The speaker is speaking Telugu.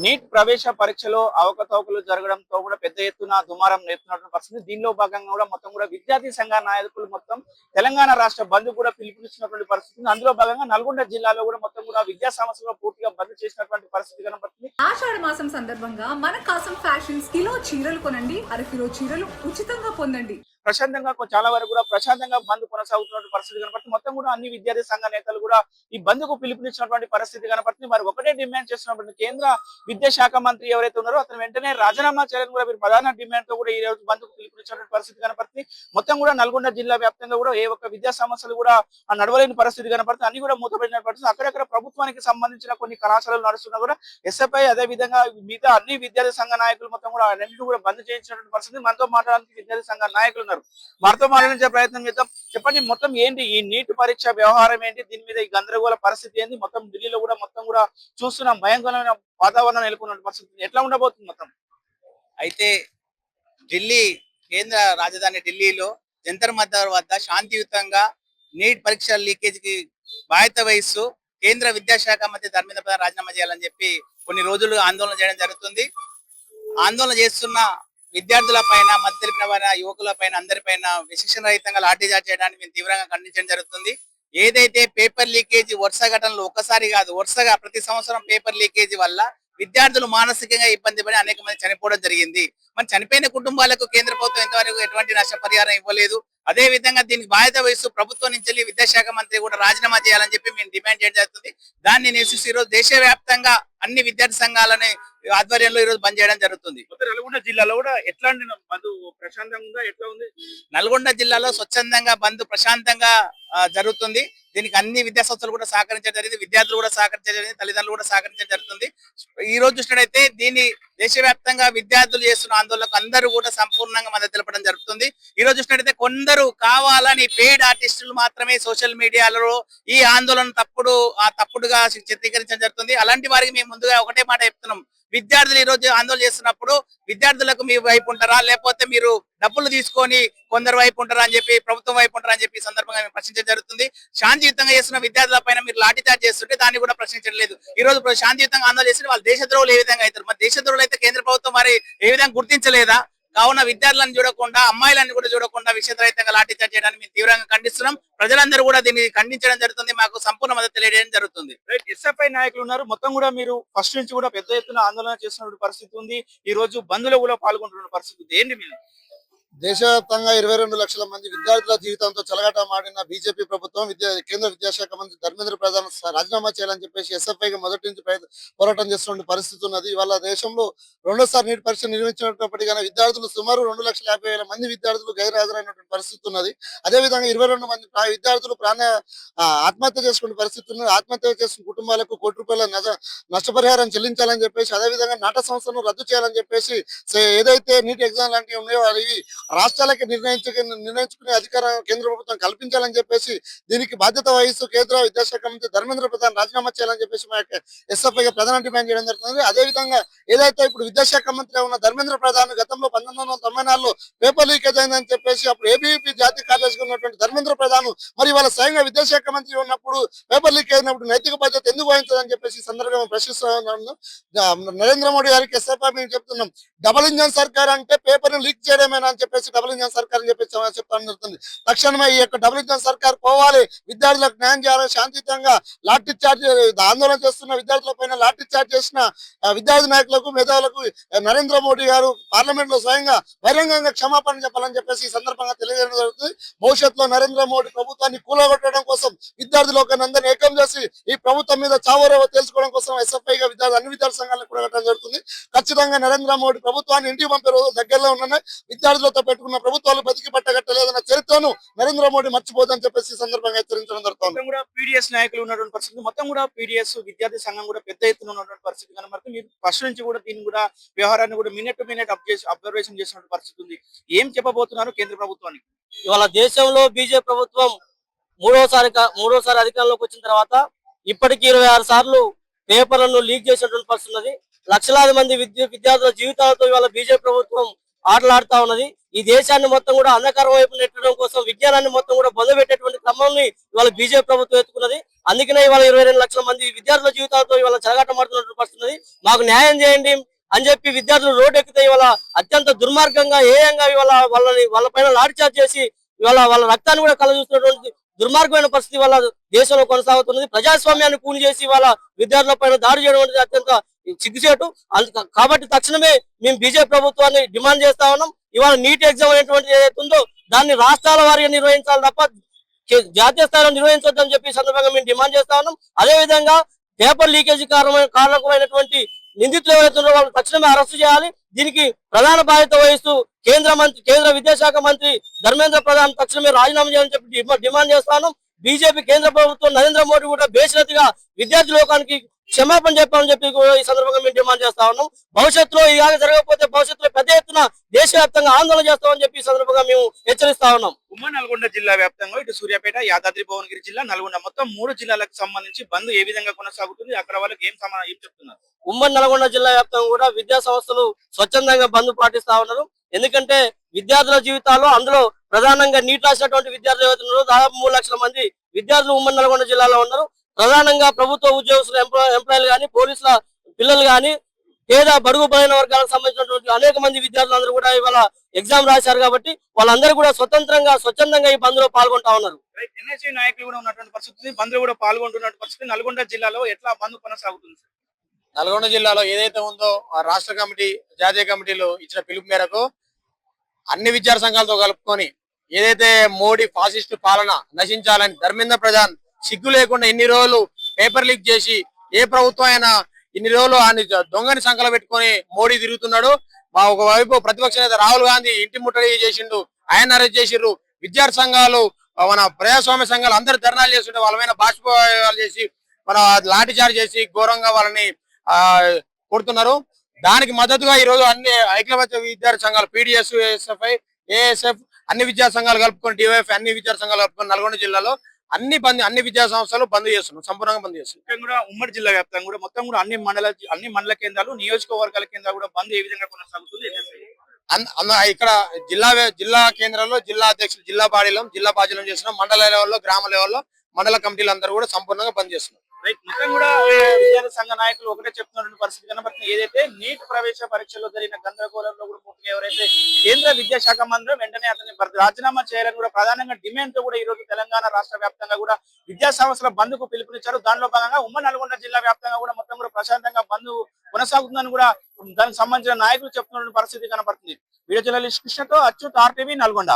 నీట్ ప్రవేశ పరీక్షలో అవకతవకలు జరగడంతో కూడా పెద్ద ఎత్తున దుమారం నేర్పుతున్నటువంటి పరిస్థితి. దీనిలో భాగంగా కూడా మొత్తం కూడా విద్యార్థి సంఘ నాయకులు మొత్తం తెలంగాణ రాష్ట్ర బంద్ కూడా పిలుపునిచ్చినటువంటి పరిస్థితి. అందులో భాగంగా నల్గొండ జిల్లాలో కూడా మొత్తం కూడా విద్యా సంస్థలు పూర్తిగా బంద్ చేసినటువంటి పరిస్థితి కనబడుతుంది. ఆషాఢ మాసం సందర్భంగా మన కాసం ఫ్యాషన్స్ కిలో చీరలు కొనండి, అరకిలో చీరలు ఉచితంగా పొందండి. ప్రశాంతంగా చాలా వరకు కూడా ప్రశాంతంగా బంద్ కొనసాగుతున్న పరిస్థితి కనపడుతుంది. మొత్తం కూడా అన్ని విద్యార్థి సంఘ నేతలు కూడా ఈ బంద్ కు పిలుపునిచ్చినటువంటి పరిస్థితి కనపడుతుంది. మరి ఒకటే డిమాండ్ చేస్తున్నటువంటి కేంద్ర విద్యాశాఖ మంత్రి ఎవరైతే ఉన్నారో అతను వెంటనే రాజీనామా చేయాలని కూడా వీరు ప్రధాన డిమాండ్ తో కూడా ఈ రోజు బంద్ కు పిలుపునిచ్చినటువంటి పరిస్థితి కనపడుతుంది. మొత్తం కూడా నల్గొండ జిల్లా వ్యాప్తంగా కూడా ఏ ఒక్క విద్యా సమస్యలు కూడా నడవలేని పరిస్థితి కనపడుతుంది. అన్ని కూడా మూతపడిన పరిస్థితి. అక్కడక్కడ ప్రభుత్వానికి సంబంధించిన కొన్ని కళాశాలలు నడుస్తున్నా కూడా ఎస్ఎఫ్ఐ అదే విధంగా మిగతా అన్ని విద్యార్థి సంఘ నాయకులు మొత్తం కూడా అన్నింటినీ కూడా బంద్ చేయించినటువంటి పరిస్థితి. మనతో మాట్లాడడానికి విద్యార్థి సంఘ నాయకులు ఉన్నారు. వారితో మాట్లాడించే ప్రయత్నం చేద్దాం. చెప్పండి, మొత్తం ఏంటి ఈ నీట్ పరీక్ష వ్యవహారం ఏంటి, దీని మీద ఈ గందరగోళ పరిస్థితి ఏంటి? మొత్తం ఢిల్లీలో కూడా మొత్తం కూడా చూస్తున్నాం భయంకరమైన వాతావరణం నెలకొన్న పరిస్థితి ఎట్లా ఉండబోతుంది మొత్తం? అయితే ఢిల్లీ కేంద్ర రాజధాని ఢిల్లీలో జంతర్ మంతర్ వద్ద శాంతియుతంగా నీట్ పరీక్ష లీకేజీకి బాధ్యత వహిస్తూ కేంద్ర విద్యాశాఖ మంత్రి ధర్మేంద్ర ప్రధాన్ రాజీనామా చేయాలని చెప్పి కొన్ని రోజులు ఆందోళన చేయడం జరుగుతుంది. ఆందోళన చేస్తున్న విద్యార్థుల పైన, మధ్య తెలిపిన పైన, యువకుల పైన, అందరిపైన విశిక్షణ రహితంగా లాఠీచార్జ్ చేయడానికి మేము తీవ్రంగా ఖండించడం జరుగుతుంది. ఏదైతే పేపర్ లీకేజీ వరుస ఘటనలు ఒక్కసారి కాదు, వరుసగా ప్రతి సంవత్సరం పేపర్ లీకేజీ వల్ల విద్యార్థులు మానసికంగా ఇబ్బంది పడి అనేక మంది చనిపోవడం జరిగింది. మరి చనిపోయిన కుటుంబాలకు కేంద్ర ప్రభుత్వం ఇంతవరకు ఎటువంటి నష్టపరిహారం ఇవ్వలేదు. అదే విధంగా దీనికి బాధ్యత వహిస్తూ ప్రభుత్వం నుంచి విద్యాశాఖ మంత్రి కూడా రాజీనామా చేయాలని చెప్పి మేము డిమాండ్ చేయడం జరుగుతుంది. దాన్ని నిరసిస్తూ ఈరోజు దేశవ్యాప్తంగా అన్ని విద్యార్థి సంఘాలని ఆధ్వర్యంలో ఈరోజు బంద్ చేయడం జరుగుతుంది. నల్గొండ జిల్లాలో కూడా ఎట్లాంటి బంద్ ప్రశాంతంగా ఎట్లా ఉంది? నల్గొండ జిల్లాలో స్వచ్ఛందంగా బంద్ ప్రశాంతంగా జరుగుతుంది. దీనికి అన్ని విద్యా సంస్థలు కూడా సహకరించడం జరిగింది, విద్యార్థులు కూడా సహకరించడం జరిగింది, తల్లిదండ్రులు కూడా సహకరించడం జరుగుతుంది. ఈ రోజు చూసినట్టయితే దీన్ని దేశవ్యాప్తంగా విద్యార్థులు చేస్తున్న ఆందోళనకు అందరూ కూడా సంపూర్ణంగా మద్దతు తెలపడం జరుగుతుంది. ఈ రోజు చూసినట్టయితే కొందరు కావాలని పెయిడ్ ఆర్టిస్టులు మాత్రమే సోషల్ మీడియాలో ఈ ఆందోళన తప్పుడుగా చిత్రీకరించడం జరుగుతుంది. అలాంటి వారికి మేము ముందుగా ఒకటే మాట చెప్తున్నాం, విద్యార్థులు ఈ రోజు ఆందోళన చేస్తున్నప్పుడు విద్యార్థులకు మీ వైపు ఉంటారా, లేకపోతే మీరు డబ్బులు తీసుకొని కొందరు వైపు ఉంటారా అని చెప్పి, ప్రభుత్వం వైపు ఉంటారా అని చెప్పి సందర్భంగా మేము ప్రశ్నించడం జరుగుతుంది. శాంతియుతంగా చేస్తున్న విద్యార్థుల పైన మీరు లాఠీచార్జ్ చేస్తుంటే దాన్ని కూడా ప్రశ్నించడం లేదు. ఈ రోజు శాంతియుతంగా ఆందోళన చేస్తే వాళ్ళు దేశద్రోహులు ఏ విధంగా అవుతారు? మరి దేశద్రోహులు అయితే కేంద్ర ప్రభుత్వం మరి ఏ విధంగా గుర్తించలేదా? కావున విద్యార్థులను చూడకుండా, అమ్మాయిలను కూడా చూడకుండా విషయరహితంగా లాఠీచార్జ్ చేయడానికి మేము తీవ్రంగా ఖండిస్తున్నాం. ప్రజలందరూ కూడా దీన్ని ఖండించడం జరుగుతుంది, మాకు సంపూర్ణ మద్దతు తెలియజేయడం జరుగుతుంది. ఎస్ఎఫ్ఐ నాయకులు ఉన్నారు, మొత్తం కూడా మీరు ఫస్ట్ నుంచి కూడా పెద్ద ఎత్తున ఆందోళన చేస్తున్న పరిస్థితి ఉంది. ఈ రోజు బంద్లో కూడా పాల్గొంటున్న పరిస్థితి ఉంది. ఏంటి మీరు? దేశవ్యాప్తంగా 22 లక్షల మంది విద్యార్థుల జీవితంతో చెలగాటమాడిన బీజేపీ ప్రభుత్వం కేంద్ర విద్యాశాఖ మంత్రి ధర్మేంద్ర ప్రధాన్ రాజీనామా చేయాలని చెప్పేసి ఎస్ఎఫ్ఐగా మొదటి నుంచి పోరాటం చేస్తున్న పరిస్థితి ఉన్నది. ఇవాళ దేశంలో రెండోసారి నీట్ పరీక్ష నిర్వహించినప్పటికీ విద్యార్థులు సుమారు 2,50,000 మంది విద్యార్థులు గైర్హాజరైనటువంటి పరిస్థితి ఉన్నది. అదేవిధంగా 22 మంది విద్యార్థులు ఆత్మహత్య చేసుకునే పరిస్థితి ఉన్నది. ఆత్మహత్య చేసుకున్న కుటుంబాలకు ₹1 నష్టపరిహారం చెల్లించాలని చెప్పేసి, అదేవిధంగా నాట సంస్థను రద్దు చేయాలని చెప్పేసి, ఏదైతే నీట్ ఎగ్జామ్ లాంటివి ఉన్నాయో అవి రాష్ట్రాలకి నిర్ణయించుకునే అధికారం కేంద్ర ప్రభుత్వం కల్పించాలని చెప్పేసి, దీనికి బాధ్యత వహిస్తూ కేంద్ర విద్యాశాఖ మంత్రి ధర్మేంద్ర ప్రధాన్ రాజీనామా చేయాలని చెప్పేసి మా యొక్క ఎస్ఎఫ్ఐగా ప్రధాన డిమాండ్ చేయడం జరుగుతుంది. అదేవిధంగా ఏదైతే ఇప్పుడు విద్యాశాఖ మంత్రి ఉన్న ధర్మేంద్ర ప్రధాన్ గతంలో 1994లో పేపర్ లీకేజ్ అయిందని చెప్పేసి అప్పుడు ఏబీవీపీ జాతీయ కార్యదర్శిగా ఉన్నటువంటి ధర్మేంద్ర ప్రధాన్ మరి వాళ్ళ స్వయంగా విద్యాశాఖ మంత్రి ఉన్నప్పుడు పేపర్ లీక్ అయినప్పుడు నైతిక బాధ్యత ఎందుకు వహించదని చెప్పేసి సందర్భంగా ప్రశ్నిస్తున్నాను. నరేంద్ర మోడీ గారికి ఎస్ఎఫ్ఐ మేము చెప్తున్నాం, డబుల్ ఇంజన్ సర్కార్ అంటే పేపర్ ని లీక్ చేయడమేనా అని చెప్పేసి డబుల్ ఇంజన్ సర్కార్ అని చెప్పేసి చెప్పడం జరుగుతుంది. తక్షణమే ఈ యొక్క డబుల్ ఇంజన్ సర్కార్ పోవాలి, విద్యార్థులకు న్యాయం చేయాలని శాంతియుతంగా లాఠీ చార్జ్ ఆందోళన చేస్తున్న విద్యార్థుల పైన లాఠీ చార్జ్ చేసిన విద్యార్థి నాయకులకు, మేధావులకు నరేంద్ర మోడీ గారు పార్లమెంట్ లో స్వయంగా బహిరంగంగా క్షమాపణ చెప్పాలని చెప్పేసి ఈ సందర్భంగా తెలియజేయడం జరుగుతుంది. భవిష్యత్తులో నరేంద్ర మోడీ ప్రభుత్వాన్ని కూలగొట్టడం కోసం విద్యార్థులకు అందరినీ ఏకం చేసి ఈ ప్రభుత్వం మీద చావరేవో తెలుసుకోవడం కోసం ఎస్ఎఫ్ఐగా అన్ని విద్యార్థి సంఘాలను కూడగట్టడం జరుగుతుంది. ఖచ్చితంగా నరేంద్ర మోడీ ప్రభుత్వాన్ని ఇంటికి పంపే రోజు దగ్గరలో ఉన్నాయి. విద్యార్థులతో పెట్టుకున్న ప్రభుత్వాలు బతికి పట్టగట్టలేదన్న చరిత్రను నరేంద్ర మోడీ మర్చిపోదని చెప్పేసి సందర్భంగా హెచ్చరించడం జరుగుతుంది. పీడిఎస్ నాయకులు ఉన్నటువంటి పరిస్థితి, మొత్తం కూడా పీడిఎస్ విద్యార్థి సంఘం కూడా పెద్ద ఎత్తున ఉన్నటువంటి పరిస్థితి కనబడుతుంది. మీరు ఫస్ట్ నుంచి కూడా దీన్ని కూడా వ్యవహారాన్ని కూడా మినిట్ టు మినిట్ అబ్జర్వేషన్ చేసినటువంటి పరిస్థితి ఉంది. ఏం చెప్పబోతున్నారు కేంద్ర ప్రభుత్వానికి? ఇవాళ దేశంలో బీజేపీ ప్రభుత్వం మూడోసారి అధికారంలోకి వచ్చిన తర్వాత ఇప్పటికీ 26 సార్లు పేపర్లను లీక్ చేసినటువంటి పరిస్థితి ఉన్నది. లక్షలాది మంది విద్యార్థుల జీవితాలతో ఇవాళ బీజేపీ ప్రభుత్వం ఆటలాడుతా ఉన్నది. ఈ దేశాన్ని మొత్తం కూడా అంధకారం వైపు నెట్టడం కోసం విజ్ఞానాన్ని మొత్తం కూడా బొందబెట్టేటువంటి క్రమాన్ని ఇవాళ బీజేపీ ప్రభుత్వం ఎత్తుకున్నది. అందుకనే ఇవాళ 22 లక్షల మంది విద్యార్థుల జీవితాలతో ఇవాళ చెలగాటమాడుతున్నట్టు పరిస్థితున్నది. మాకు న్యాయం చేయండి అని చెప్పి విద్యార్థులు రోడ్డు ఎక్కితే ఇవాళ అత్యంత దుర్మార్గంగా ఏయంగా ఇవాళ వాళ్ళ పైన లాఠీచార్జ్ చేసి ఇవాళ వాళ్ళ రక్తాన్ని కూడా కలగజూస్తున్నటువంటి దుర్మార్గమైన పరిస్థితి వాళ్ళ దేశంలో కొనసాగుతున్నది. ప్రజాస్వామ్యాన్ని కూని చేసి వాళ్ళ విద్యార్థుల పైన దాడి చేయడం అనేది అత్యంత సిగ్గుచేటు. కాబట్టి తక్షణమే మేము బీజేపీ ప్రభుత్వాన్ని డిమాండ్ చేస్తా ఉన్నాం. ఇవాళ నీట్ ఎగ్జామ్ అనేటువంటి ఏదైతే ఉందో దాన్ని రాష్ట్రాల వారీగా నిర్వహించాలి తప్ప జాతీయ స్థాయిలో నిర్వహించొద్దని చెప్పి సందర్భంగా మేము డిమాండ్ చేస్తా ఉన్నాం. అదే విధంగా పేపర్ లీకేజీ కారణమైనటువంటి నిందితులు ఎవరైతే ఉన్నారో వాళ్ళు తక్షణమే అరెస్టు చేయాలి. దీనికి ప్రధాన బాధ్యత వహిస్తూ కేంద్ర విద్యాశాఖ మంత్రి ధర్మేంద్ర ప్రధాన్ తక్షణమే రాజీనామా చేయాలని చెప్పి డిమాండ్ చేస్తాను. బీజేపీ కేంద్ర ప్రభుత్వం నరేంద్ర మోడీ కూడా బేషరతుగా విద్యార్థి లోకానికి క్షమాపణ చెప్పాలని చెప్పి ఈ సందర్భంగా మేము డిమాండ్ చేస్తా ఉన్నాం. భవిష్యత్తులో ఇలాగ జరగకపోతే భవిష్యత్తులో పెద్ద ఎత్తున దేశవ్యాప్తంగా ఆందోళన చేస్తామని చెప్పి ఈ సందర్భంగా మేము హెచ్చరిస్తా ఉన్నాం. ఉమ్మడి నల్గొండ జిల్లా వ్యాప్తంగా ఇటు సూర్యాపేట, యాదాద్రి భువనగిరి జిల్లా, నల్గొండ మొత్తం 3 జిల్లాలకు సంబంధించి బంద్ ఏ విధంగా కొనసాగుతుంది, అక్కడ వాళ్ళకి ఏం చెప్తున్నారు? ఉమ్మడి నల్గొండ జిల్లా వ్యాప్తంగా కూడా విద్యా సంస్థలు స్వచ్ఛందంగా బంద్ పాటిస్తా ఉన్నారు. ఎందుకంటే విద్యార్థుల జీవితాల్లో అందులో ప్రధానంగా నీట్ రాసినటువంటి విద్యార్థులు ఎవరున్నారో దాదాపు 3 లక్షల మంది విద్యార్థులు ఉమ్మడి నల్గొండ జిల్లాలో ఉన్నారు. ప్రధానంగా ప్రభుత్వ ఉద్యోగస్తులు ఎంప్లాయీలు కానీ, పోలీసుల పిల్లలు కానీ, పేద బడుగు బలైన వర్గాలకు సంబంధించినటువంటి అనేక మంది విద్యార్థులందరూ కూడా ఇవాళ ఎగ్జామ్ రాశారు. కాబట్టి వాళ్ళందరూ కూడా స్వచ్ఛందంగా ఈ బంద్ లో పాల్గొంటా ఉన్నారు. ఎన్ఎస్యూ నాయకులు కూడా ఉన్నటువంటి పరిస్థితి, బంద్ కూడా పాల్గొంటున్నటువంటి పరిస్థితి నల్గొండ జిల్లాలో ఎట్లా బంద్ కొనసాగుతుంది? నల్గొండ జిల్లాలో ఏదైతే ఉందో ఆ రాష్ట్ర కమిటీ, జాతీయ కమిటీలు ఇచ్చిన పిలుపు మేరకు అన్ని విద్యార్థి సంఘాలతో కలుపుకొని ఏదైతే మోడీ ఫాసిస్ట్ పాలన నశించాలని ధర్మేంద్ర ప్రధాన్ సిగ్గు లేకుండా ఇన్ని రోజులు పేపర్ లీక్ చేసి ఏ ప్రభుత్వం అయినా ఇన్ని రోజులు ఆయన దొంగని సంకల పెట్టుకొని మోడీ తిరుగుతున్నాడు. మా ఒకవైపు ప్రతిపక్ష నేత రాహుల్ గాంధీ ఇంటి ముట్టడి చేసిండు, ఆయన అరెస్ట్ చేసిండ్రు. విద్యార్థి సంఘాలు, మన ప్రజాస్వామ్య సంఘాలు అందరు ధర్నాలు చేస్తుంటే వాళ్ళ మీద బాష్పాలు చేసి మన లాఠీ చార్జ్ చేసి ఘోరంగా వాళ్ళని కొడుతున్నారు. దానికి మద్దతుగా ఈ రోజు అన్ని ఐక్యమత్య విద్యార్థి సంఘాలు పీడిఎస్, ఎస్ఎఫ్ఐ, ఏఎస్ఎఫ్ అన్ని విద్యా సంఘాలు కలుపుకొని డివైఎఫ్ అన్ని విద్యార్థి సంఘాలు కలుపుకొని నల్గొండ జిల్లాలో అన్ని విద్యా సంస్థలు బంద్ చేస్తున్నాం, సంపూర్ణంగా బంద్ చేస్తున్నాం. కూడా ఉమ్మడి జిల్లా వ్యాప్తంగా కూడా మొత్తం కూడా అన్ని మండల కేంద్రాలు, నియోజకవర్గాల కేంద్రాలు కూడా బంద్ ఏ విధంగా కొనసాగుతుంది? ఇక్కడ జిల్లా కేంద్రంలో జిల్లా అధ్యక్షులు, జిల్లా బాధ్యులం చేస్తున్నాం. మండల లెవెల్లో, గ్రామ లెవెల్లో మండల కమిటీలు అందరూ కూడా సంపూర్ణంగా బంద్ చేస్తున్నాం. మొత్తం కూడా విద్యార్థి సంఘ నాయకులు ఒకటే చెప్తున్నటువంటి పరిస్థితి కనబడుతుంది. ఏదైతే నీట్ ప్రవేశ పరీక్షల్లో జరిగిన గందరగోళంలో కూడా పూర్తిగా ఎవరైతే కేంద్ర విద్యాశాఖ మంత్రి వెంటనే అతన్ని రాజీనామా చేయాలని కూడా ప్రధానంగా డిమాండ్ తో కూడా ఈ రోజు తెలంగాణ రాష్ట్ర వ్యాప్తంగా కూడా విద్యా సంస్థల బంద్ కు పిలుపునిచ్చారు. దానిలో భాగంగా ఉమ్మడి నల్గొండ జిల్లా వ్యాప్తంగా కూడా మొత్తం కూడా ప్రశాంతంగా బంద్ కొనసాగుతుందని కూడా దానికి సంబంధించిన నాయకులు చెప్తున్న పరిస్థితి కనబడుతుంది. వీడియో జర్నలిస్ట్ కృష్ణతో అచ్యుత్, RTV, నల్గొండ.